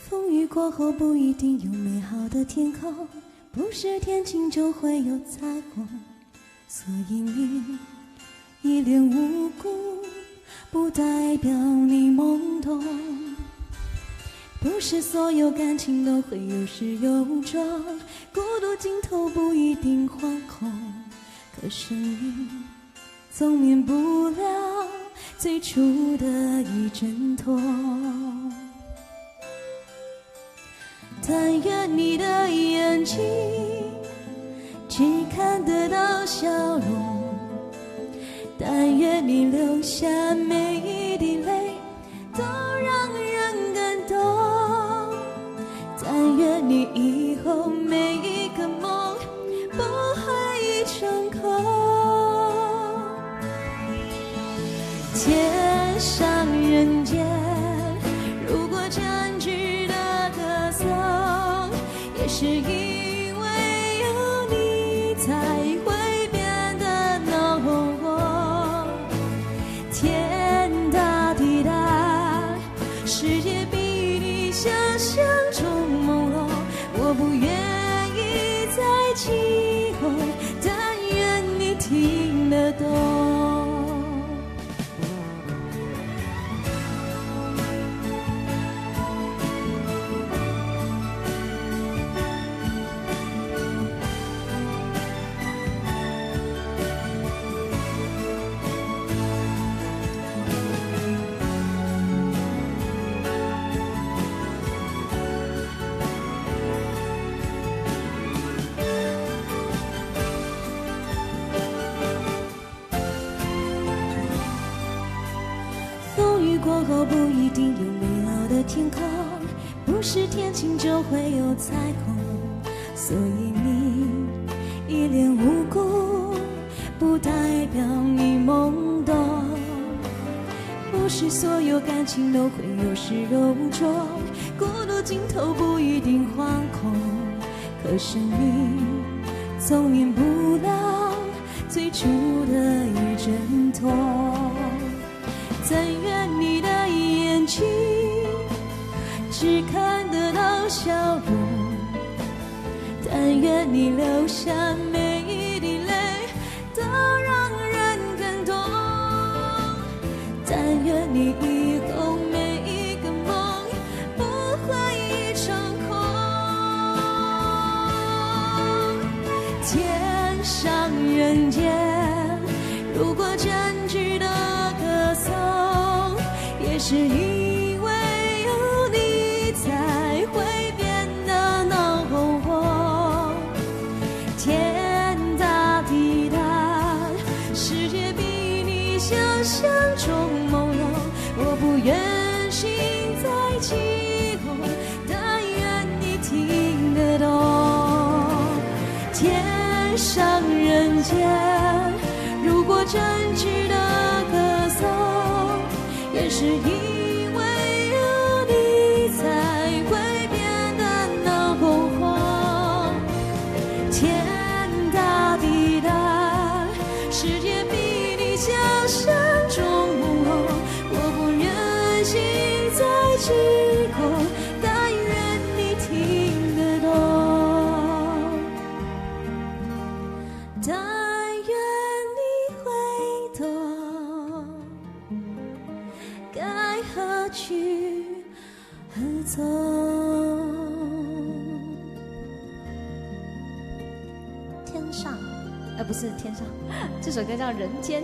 风雨过后不一定有美好的天空，不是天晴就会有彩虹，所以你一脸无辜，不代表你懵懂。不是所有感情都会有始有终，孤独尽头不一定惶恐，可是你总免不了最初的一阵痛。但愿你的眼睛只看得到笑容，但愿你流下每一滴泪都让人感动，但愿你以后每一个梦不会成空。天上人间，如果真值得歌颂，也是因为有你才会变得浓。天大地大，世界比你想象中朦胧，我不愿意再起哄，但愿你听得懂。过后不一定有美好的天空，不是天晴就会有彩虹，所以你一脸无辜，不代表你懵懂。不是所有感情都会有始有终，孤独尽头不一定惶恐，可是你总免不了最初的一阵痛。但愿你的眼睛只看得到笑容，但愿你流下每一滴泪都让人感动，但愿你以后每一个梦不会成空。天上人间，如果真值得歌颂，也是因为有你才会变得浓。天大地大，世界比你想象中朦胧，我不愿心再起哄，但愿你听得懂。天上人间，如果真值得歌颂，也是因为有你才会变得浓。天大地大，世界比你想象中朦胧，我不忍心再起哄，但愿你听得懂，但愿你会懂该何去何从。天上，不是天上，这首歌叫《人间》。